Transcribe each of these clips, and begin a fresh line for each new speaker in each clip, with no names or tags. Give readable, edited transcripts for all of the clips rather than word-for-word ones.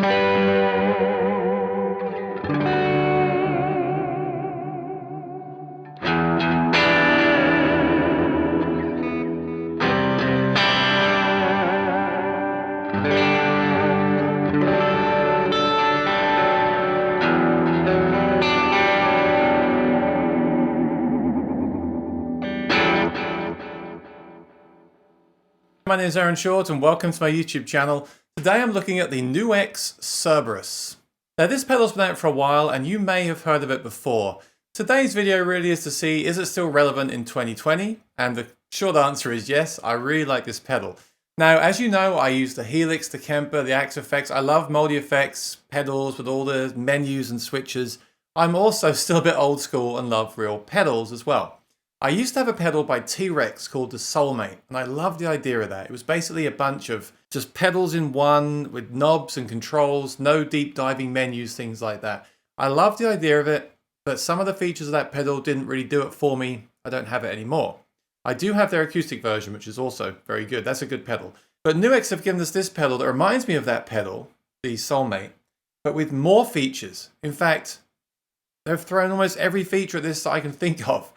My name is Aaron Short and welcome to my YouTube channel. Today I'm looking at the NUX Cerberus. Now this pedal's been out for a while and you may have heard of it before. Today's video really is to see, is it still relevant in 2020? And the short answer is yes, I really like this pedal. Now as you know, I use the Helix, the Kemper, the Axe effects. I love multi-effects pedals with all the menus and switches. I'm also still a bit old school and love real pedals as well. I used to have a pedal by T-Rex called the Soulmate, and I loved the idea of that. It was basically a bunch of just pedals in one with knobs and controls, no deep diving menus, things like that. I loved the idea of it, but some of the features of that pedal didn't really do it for me. I don't have it anymore. I do have their acoustic version, which is also very good. That's a good pedal. But NUX have given us this pedal that reminds me of that pedal, the Soulmate, but with more features. In fact, they've thrown almost every feature of this that I can think of.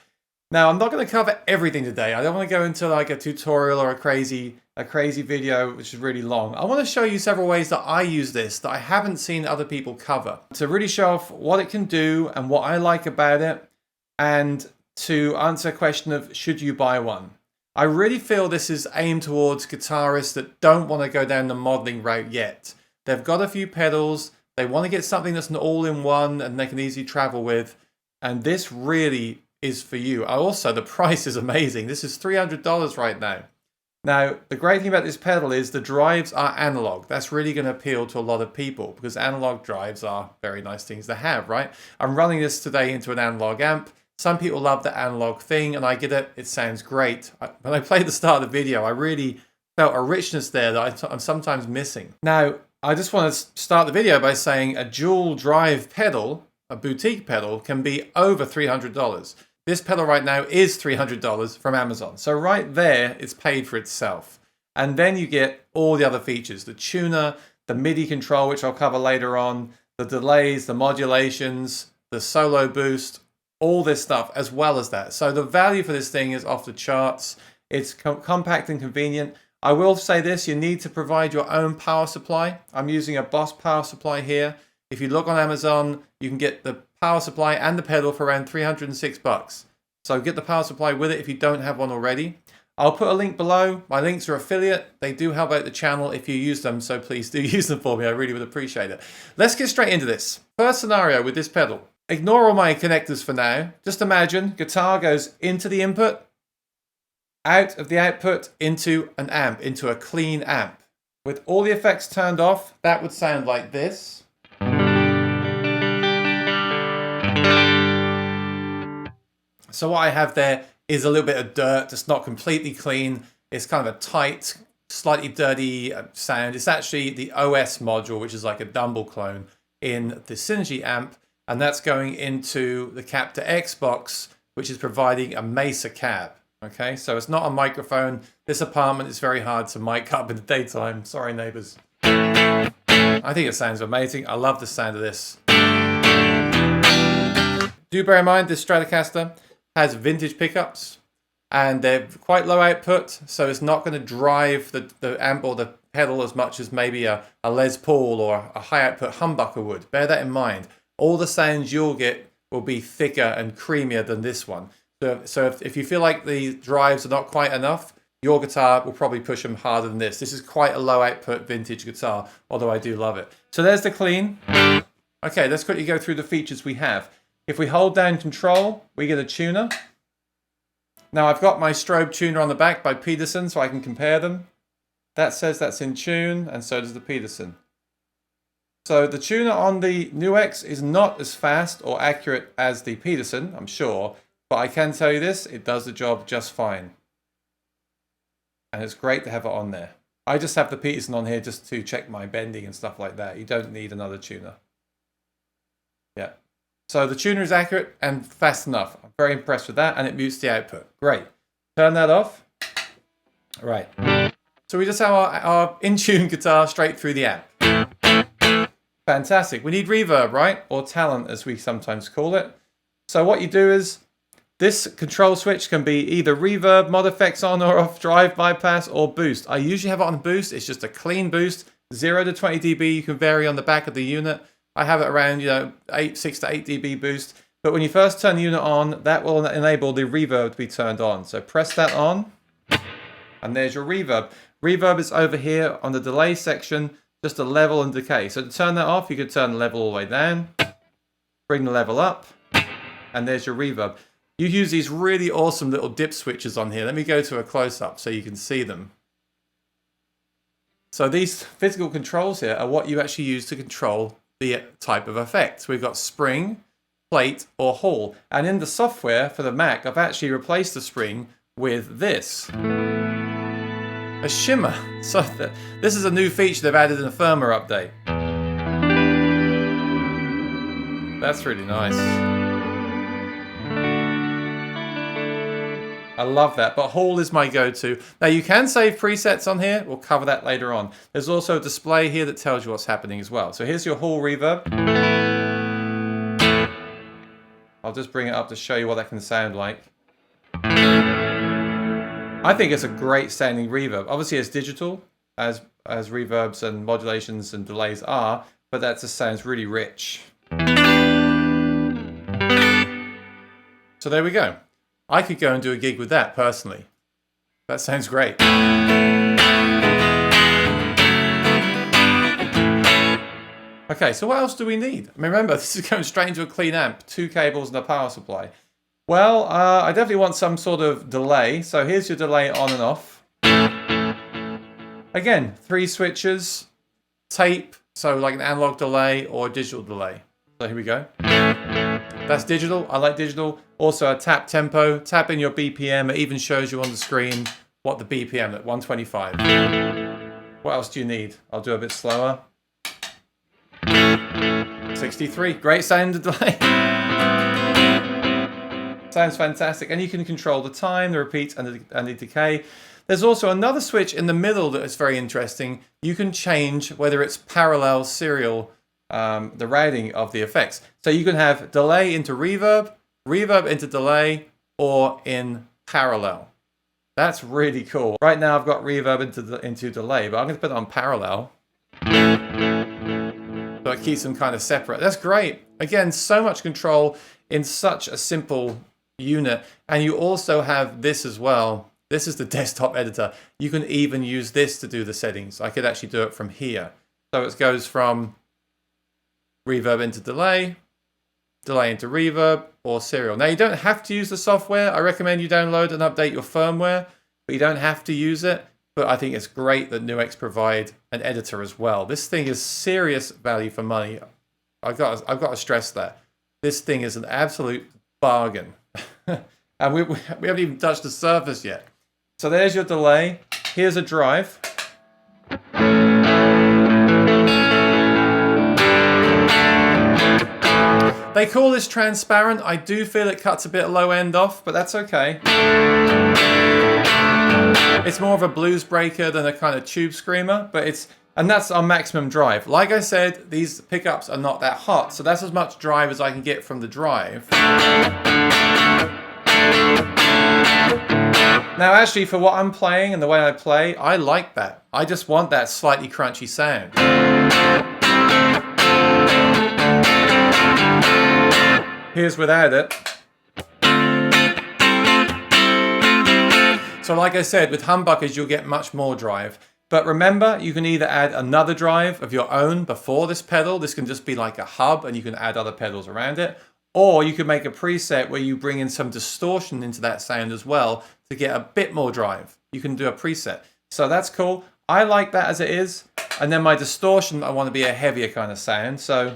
Now, I'm not going to cover everything today. I don't want to go into like a tutorial or a crazy video, which is really long. I want to show you several ways that I use this that I haven't seen other people cover, to really show off what it can do and what I like about it, and to answer a question of should you buy one. I really feel this is aimed towards guitarists that don't want to go down the modeling route yet. They've got a few pedals, they want to get something that's an all-in-one and they can easily travel with, and this really is for you. Also, the price is amazing. This is $300 right now. Now, the great thing about this pedal is the drives are analog. That's really going to appeal to a lot of people because analog drives are very nice things to have, right? I'm running this today into an analog amp. Some people love the analog thing, and I get it. It sounds great. When I played the start of the video, I really felt a richness there that I'm sometimes missing. Now, I just want to start the video by saying a dual drive pedal, a boutique pedal, can be over $300. This pedal right now is $300 from Amazon. So right there, it's paid for itself. And then you get all the other features, the tuner, the MIDI control, which I'll cover later on, the delays, the modulations, the solo boost, all this stuff as well as that. So the value for this thing is off the charts. It's compact and convenient. I will say this, you need to provide your own power supply. I'm using a Boss power supply here. If you look on Amazon, you can get the power supply and the pedal for around $306. So get the power supply with it if you don't have one already. I'll put a link below. My links are affiliate. They do help out the channel if you use them, so please do use them for me. I really would appreciate it. Let's get straight into this. First scenario with this pedal. Ignore all my connectors for now. Just imagine guitar goes into the input, out of the output, into an amp, into a clean amp. With all the effects turned off, that would sound like this. So what I have there is a little bit of dirt. It's not completely clean. It's kind of a tight, slightly dirty sound. It's actually the OS module, which is like a Dumble clone in the Synergy amp. And that's going into the Captor X box, which is providing a Mesa cab. Okay, so it's not a microphone. This apartment is very hard to mic up in the daytime. Sorry, neighbors. I think it sounds amazing. I love the sound of this. Do bear in mind, this Stratocaster has vintage pickups and they're quite low output, so it's not going to drive the amp or the pedal as much as maybe a Les Paul or a high output humbucker would. Bear that in mind. All the sounds you'll get will be thicker and creamier than this one. So if you feel like the drives are not quite enough, your guitar will probably push them harder than this. This is quite a low output vintage guitar, although I do love it. So there's the clean. Okay, let's quickly go through the features we have. If we hold down control, we get a tuner. Now I've got my strobe tuner on the back by Peterson, so I can compare them. That says that's in tune, and so does the Peterson. So the tuner on the NUX is not as fast or accurate as the Peterson, I'm sure, but I can tell you this, it does the job just fine. And it's great to have it on there. I just have the Peterson on here just to check my bending and stuff like that. You don't need another tuner. Yeah. So the tuner is accurate and fast enough. I'm very impressed with that, and it mutes the output. Great. Turn that off. Right. So we just have our in-tune guitar straight through the amp. Fantastic. We need reverb, right? Or talent, as we sometimes call it. So what you do is, this control switch can be either reverb, mod effects on or off, drive, bypass, or boost. I usually have it on boost. It's just a clean boost. 0 to 20 dB, you can vary on the back of the unit. I have it around, 6 to 8 dB boost. But when you first turn the unit on, that will enable the reverb to be turned on. So press that on, and there's your reverb. Reverb is over here on the delay section, just a level and decay. So to turn that off, you could turn the level all the way down, bring the level up, and there's your reverb. You use these really awesome little dip switches on here. Let me go to a close-up so you can see them. So these physical controls here are what you actually use to control the type of effect. We've got spring, plate, or hall. And in the software for the Mac, I've actually replaced the spring with this. A shimmer. So this is a new feature they've added in a firmware update. That's really nice. I love that, but Hall is my go-to. Now you can save presets on here. We'll cover that later on. There's also a display here that tells you what's happening as well. So here's your Hall reverb. I'll just bring it up to show you what that can sound like. I think it's a great sounding reverb. Obviously it's digital, as reverbs and modulations and delays are, but that just sounds really rich. So there we go. I could go and do a gig with that personally. That sounds great. Okay, so what else do we need? I mean, remember, this is going straight into a clean amp, 2 cables and a power supply. Well, I definitely want some sort of delay. So here's your delay on and off. Again, 3 switches, tape, so like an analog delay or a digital delay. So here we go. That's digital. I like digital. Also a tap tempo. Tap in your BPM. It even shows you on the screen what the BPM at 125. What else do you need? I'll do a bit slower. 63. Great sound delay. Sounds fantastic. And you can control the time, the repeat, and the decay. There's also another switch in the middle that is very interesting. You can change whether it's parallel, serial, the routing of the effects. So you can have delay into reverb, reverb into delay, or in parallel. That's really cool. Right now I've got reverb into delay, but I'm going to put it on parallel. So it keeps them kind of separate. That's great. Again, so much control in such a simple unit. And you also have this as well. This is the desktop editor. You can even use this to do the settings. I could actually do it from here. So it goes from reverb into delay, delay into reverb, or serial. Now you don't have to use the software. I recommend you download and update your firmware, but you don't have to use it. But I think it's great that NUX provide an editor as well. This thing is serious value for money. I've got to stress that. This thing is an absolute bargain. And we haven't even touched the surface yet. So there's your delay. Here's a drive. They call this transparent. I do feel it cuts a bit low end off, but that's okay. It's more of a blues breaker than a kind of tube screamer, but and that's our maximum drive. Like I said, these pickups are not that hot, so that's as much drive as I can get from the drive. Now actually, for what I'm playing and the way I play, I like that. I just want that slightly crunchy sound. Here's without it. So like I said, with humbuckers, you'll get much more drive. But remember, you can either add another drive of your own before this pedal. This can just be like a hub and you can add other pedals around it. Or you can make a preset where you bring in some distortion into that sound as well to get a bit more drive. You can do a preset. So that's cool. I like that as it is. And then my distortion, I want to be a heavier kind of sound. So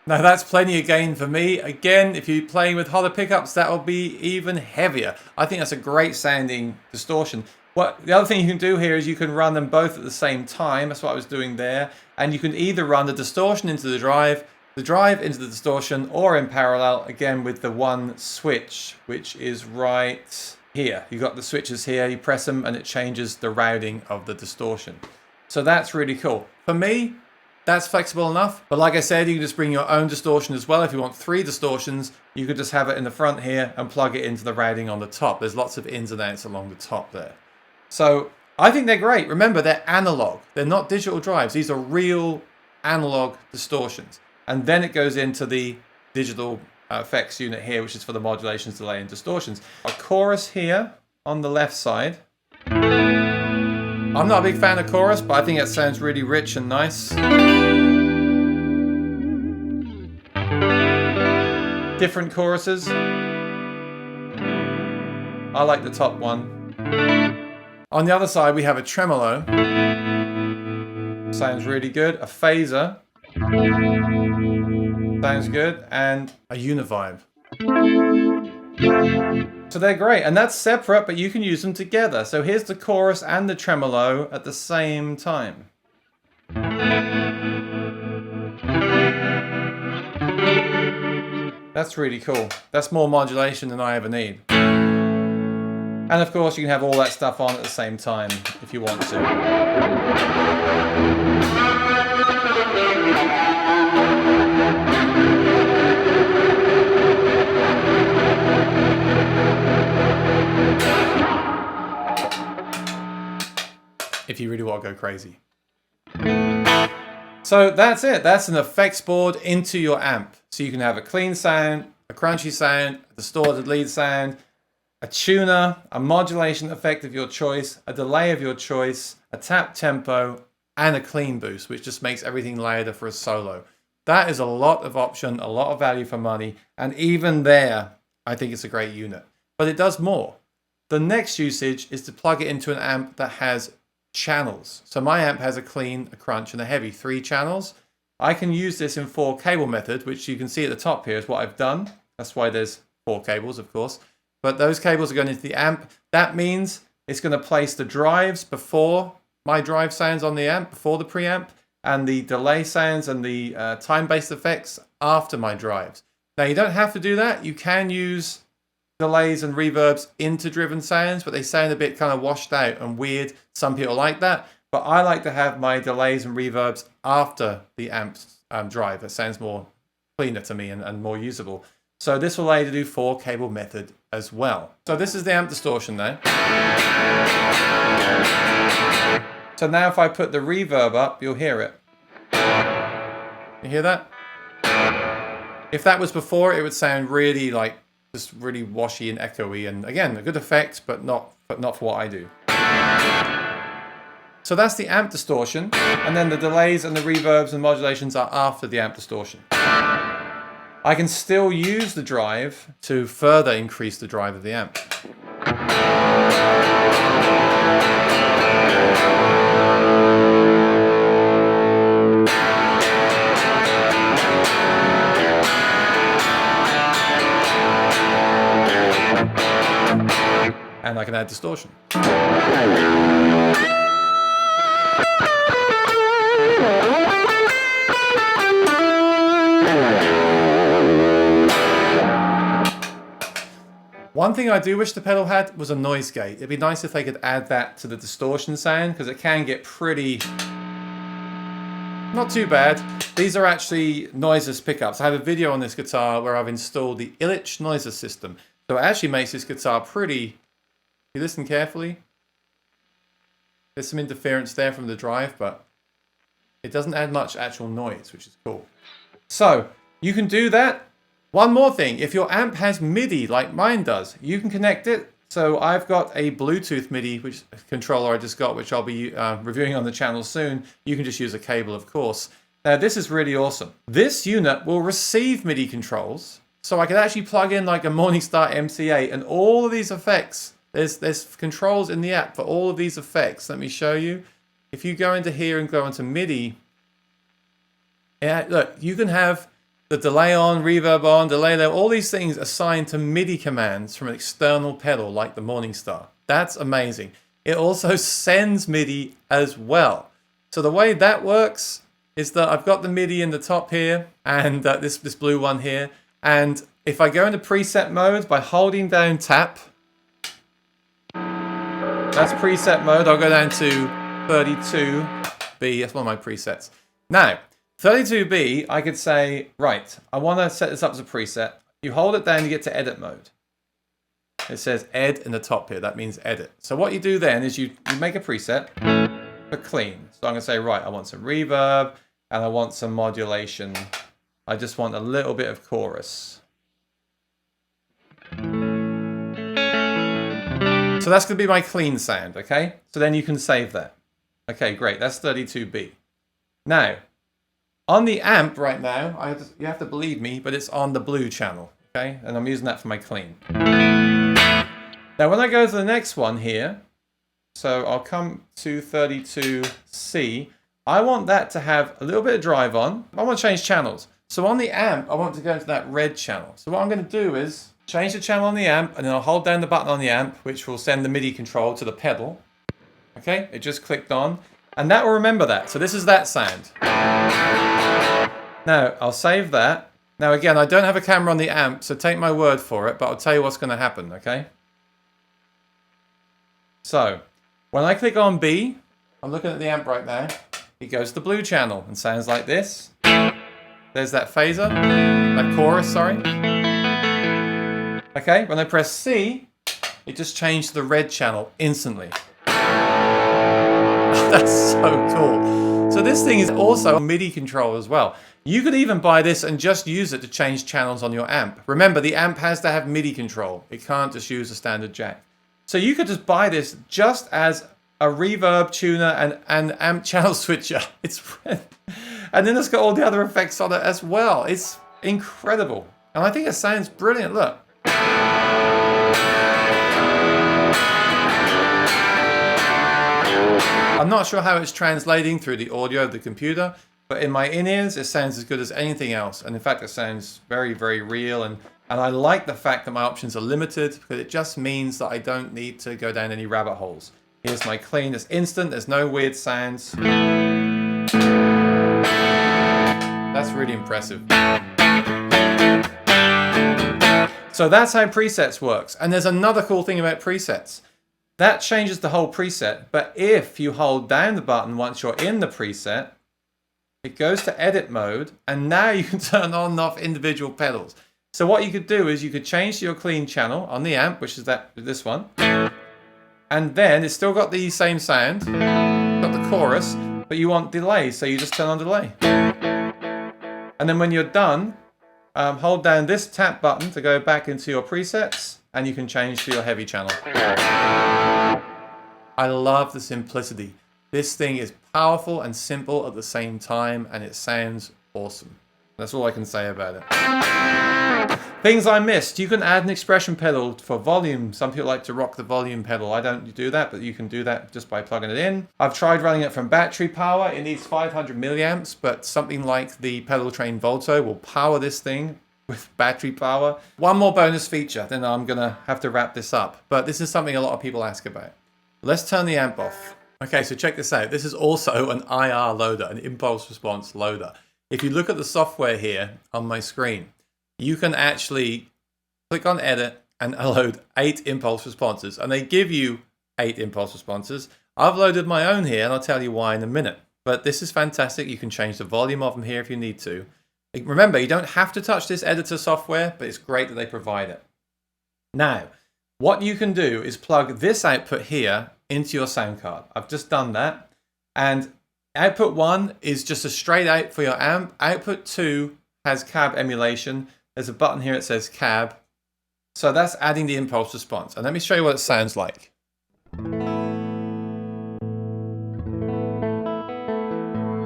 now that's plenty of gain for me. Again, if you're playing with holler pickups, that will be even heavier. I think that's a great sounding distortion. The other thing you can do here is you can run them both at the same time. That's what I was doing there. And you can either run the distortion into the drive into the distortion, or in parallel, again with the one switch, which is right here. You've got the switches here, you press them and it changes the routing of the distortion. So that's really cool. For me, that's flexible enough. But like I said, you can just bring your own distortion as well. If you want 3 distortions, you could just have it in the front here and plug it into the routing on the top. There's lots of ins and outs along the top there. So I think they're great. Remember, they're analog. They're not digital drives. These are real analog distortions. And then it goes into the digital effects unit here, which is for the modulations, delay, and distortions. A chorus here on the left side. I'm not a big fan of chorus, but I think it sounds really rich and nice. Different choruses. I like the top one. On the other side, we have a tremolo. Sounds really good. A phaser. Sounds good. And a univibe. So they're great. And that's separate, but you can use them together. So here's the chorus and the tremolo at the same time. That's really cool. That's more modulation than I ever need. And of course, you can have all that stuff on at the same time if you want to. If you really want to go crazy. So that's it. That's an effects board into your amp. So you can have a clean sound, a crunchy sound, a distorted lead sound, a tuner, a modulation effect of your choice, a delay of your choice, a tap tempo, and a clean boost, which just makes everything louder for a solo. That is a lot of option, a lot of value for money, and even there, I think it's a great unit. But it does more. The next usage is to plug it into an amp that has channels. So my amp has a clean, a crunch, and a heavy, 3 channels. I can use this in 4 cable method, which you can see at the top here is what I've done. That's why there's 4 cables, of course. But those cables are going into the amp. That means it's going to place the drives before my drive sounds on the amp, before the preamp, and the delay sounds and the time-based effects after my drives. Now, you don't have to do that. You can use delays and reverbs into driven sounds, but they sound a bit kind of washed out and weird. Some people like that, but I like to have my delays and reverbs after the amp's drive. It sounds more cleaner to me and more usable. So this will allow you to do 4 cable method as well. So this is the amp distortion now. So now if I put the reverb up, you'll hear it. You hear that? If that was before, it would sound really like just really washy and echoey, and again, a good effect, but not for what I do. So that's the amp distortion, and then the delays and the reverbs and modulations are after the amp distortion. I can still use the drive to further increase the drive of the amp. And I can add distortion. One thing I do wish the pedal had was a noise gate. It'd be nice if they could add that to the distortion sound, because it can get pretty... not too bad. These are actually noiseless pickups. I have a video on this guitar where I've installed the Illich noiseless system. So it actually makes this guitar pretty... if you listen carefully, there's some interference there from the drive, but it doesn't add much actual noise, which is cool. So you can do that. One more thing, if your amp has MIDI like mine does, you can connect it. So I've got a Bluetooth MIDI which controller I just got, which I'll be reviewing on the channel soon. You can just use a cable, of course. Now this is really awesome. This unit will receive MIDI controls, so I can actually plug in like a Morningstar MC8 and all of these effects. There's controls in the app for all of these effects. Let me show you. If you go into here and go into MIDI, look, you can have the delay on, reverb on, delay there, all these things assigned to MIDI commands from an external pedal like the Morningstar. That's amazing. it also sends MIDI as well. So the way that works is that I've got the MIDI in the top here and this blue one here. And if I go into preset mode by holding down tap, that's preset mode. I'll go down to 32B. That's one of my presets. Now, 32B, I could say, right, I want to set this up as a preset. You hold it down, you get to edit mode. It says ed in the top here. That means edit. So what you do then is you make a preset for clean. So I'm going to say, right, I want some reverb and I want some modulation. I just want a little bit of chorus. So that's going to be my clean sound, okay? So then you can save that. Okay, great. That's 32B. Now, on the amp right now, you have to believe me, but it's on the blue channel, okay? And I'm using that for my clean. Now, when I go to the next one here, so I'll come to 32C, I want that to have a little bit of drive on. I want to change channels. So on the amp, I want to go into that red channel. So what I'm going to do is change the channel on the amp, and then I'll hold down the button on the amp, which will send the MIDI control to the pedal. Okay, it just clicked on, and that will remember that. So this is that sound. Now, I'll save that. Now again, I don't have a camera on the amp, so take my word for it, but I'll tell you what's going to happen, okay? So, when I click on B, I'm looking at the amp right now, it goes to the blue channel and sounds like this. There's that phaser, that chorus, sorry. Okay, when I press C, it just changed to the red channel instantly. That's so cool. So this thing is also a MIDI control as well. You could even buy this and just use it to change channels on your amp. Remember, the amp has to have MIDI control. It can't just use a standard jack. So you could just buy this just as a reverb tuner and amp channel switcher. And then it's got all the other effects on it as well. It's incredible. And I think it sounds brilliant. Look. I'm not sure how it's translating through the audio of the computer, but in my in-ears, it sounds as good as anything else. And in fact, it sounds very, very real. And I like the fact that my options are limited, because it just means that I don't need to go down any rabbit holes. Here's my clean. It's instant. There's no weird sounds. That's really impressive. So that's how presets works. And there's another cool thing about presets. That changes the whole preset, but if you hold down the button once you're in the preset, it goes to edit mode, and now you can turn on and off individual pedals. So what you could do is you could change to your clean channel on the amp, which is this one, and then it's still got the same sound, got the chorus, but you want delay, so you just turn on delay. And then when you're done, hold down this tap button to go back into your presets, and you can change to your heavy channel. I love the simplicity. This thing is powerful and simple at the same time, and it sounds awesome. That's all I can say about it. Things I missed. You can add an expression pedal for volume. Some people like to rock the volume pedal. I don't do that, but you can do that just by plugging it in. I've tried running it from battery power. It needs 500 milliamps, but something like the Pedal Train Volto will power this thing with battery power. One more bonus feature, then I'm gonna have to wrap this up. But this is something a lot of people ask about. Let's turn the amp off. Okay, so check this out. This is also an IR loader, an impulse response loader. If you look at the software here on my screen, you can actually click on edit and load 8 impulse responses, and they give you 8 impulse responses. I've loaded my own here, and I'll tell you why in a minute. But this is fantastic. You can change the volume of them here if you need to. Remember, you don't have to touch this editor software, but it's great that they provide it. Now, what you can do is plug this output here into your sound card. I've just done that. And output 1 is just a straight out for your amp. Output 2 has cab emulation. There's a button here that says cab. So that's adding the impulse response. And let me show you what it sounds like.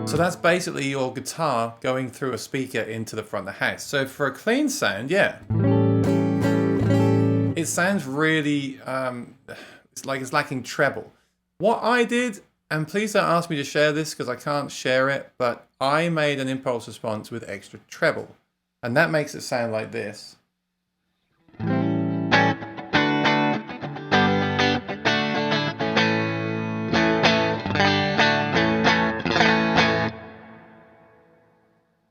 So that's basically your guitar going through a speaker into the front of the house. So for a clean sound, yeah. It sounds really, it's like it's lacking treble. What I did, and please don't ask me to share this because I can't share it, but I made an impulse response with extra treble. And that makes it sound like this.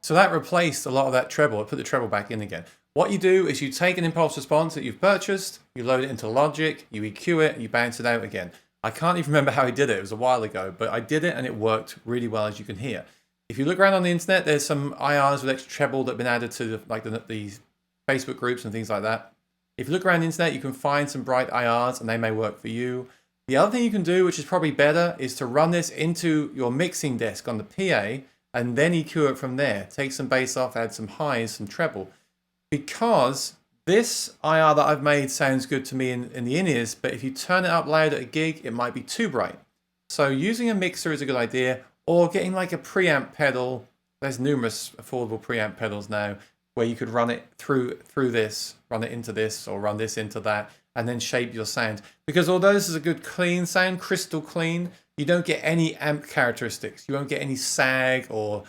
So that replaced a lot of that treble. I put the treble back in again. What you do is you take an impulse response that you've purchased, you load it into Logic, you EQ it, and you bounce it out again. I can't even remember how I did it. It was a while ago, but I did it and it worked really well, as you can hear. If you look around on the internet, there's some IRs with extra treble that have been added to the Facebook groups and things like that. If you look around the internet, you can find some bright IRs and they may work for you. The other thing you can do, which is probably better, is to run this into your mixing desk on the PA and then EQ it from there. Take some bass off, add some highs, some treble. Because this IR that I've made sounds good to me in the in-ears, but if you turn it up loud at a gig, it might be too bright. So using a mixer is a good idea, or getting like a preamp pedal. There's numerous affordable preamp pedals now where you could run it through this, run it into this, or run this into that, and then shape your sound. Because although this is a good clean sound, crystal clean, you don't get any amp characteristics. You won't get any sag or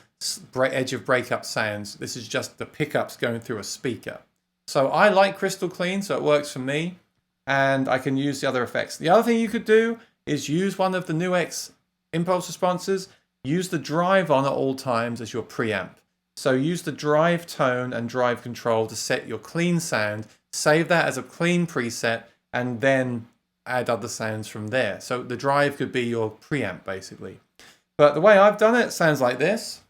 edge of breakup sounds. This is just the pickups going through a speaker. So I like crystal clean, so it works for me, and I can use the other effects. The other thing you could do is use one of the NUX impulse responses, use the drive on at all times as your preamp. So use the drive tone and drive control to set your clean sound, save that as a clean preset, and then add other sounds from there. So the drive could be your preamp basically. But the way I've done it sounds like this.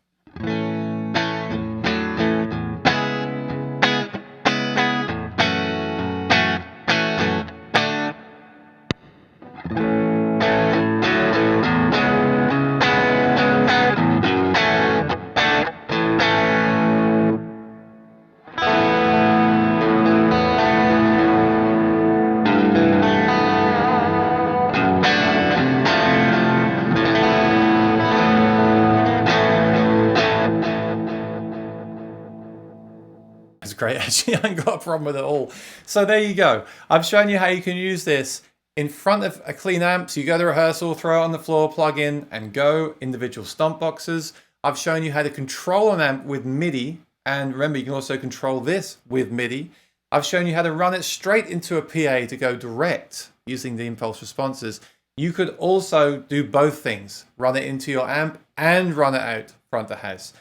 It's great, actually. I ain't got a problem with it all. So there you go. I've shown you how you can use this in front of a clean amp. So you go to rehearsal, throw it on the floor, plug in, and go. Individual stomp boxes. I've shown you how to control an amp with MIDI. And remember, you can also control this with MIDI. I've shown you how to run it straight into a PA to go direct using the impulse responses. You could also do both things. Run it into your amp and run it out front of house.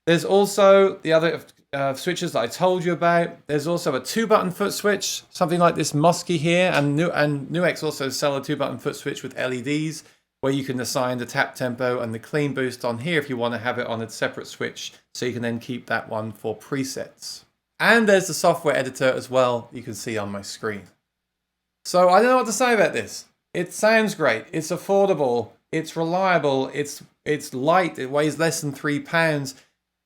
There's also the other switches that I told you about. There's also a 2-button foot switch, something like this Musky here, and NUX also sell a 2-button foot switch with LEDs where you can assign the tap tempo and the clean boost on here if you want to have it on a separate switch, so you can then keep that one for presets. And there's the software editor as well, you can see on my screen. So I don't know what to say about this. It sounds great, it's affordable, it's reliable, it's light, it weighs less than 3 pounds.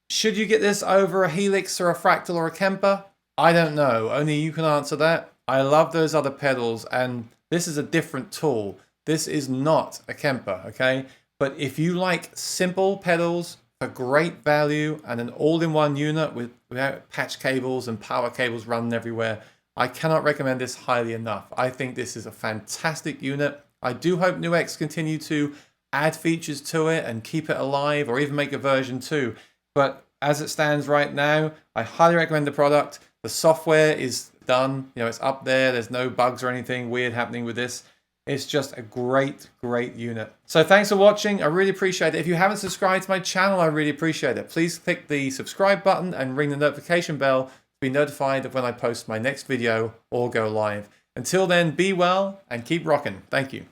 Should you get this over a Helix or a Fractal or a Kemper? I don't know. Only you can answer that. I love those other pedals, and this is a different tool. This is not a Kemper, okay? But if you like simple pedals for great value and an all-in-one unit without patch cables and power cables running everywhere, I cannot recommend this highly enough. I think this is a fantastic unit. I do hope NUX continue to add features to it and keep it alive, or even make a version 2. But as it stands right now, I highly recommend the product. The software is done. You know, it's up there. There's no bugs or anything weird happening with this. It's just a great, great unit. So thanks for watching. I really appreciate it. If you haven't subscribed to my channel, I really appreciate it. Please click the subscribe button and ring the notification bell to be notified of when I post my next video or go live. Until then, be well and keep rocking. Thank you.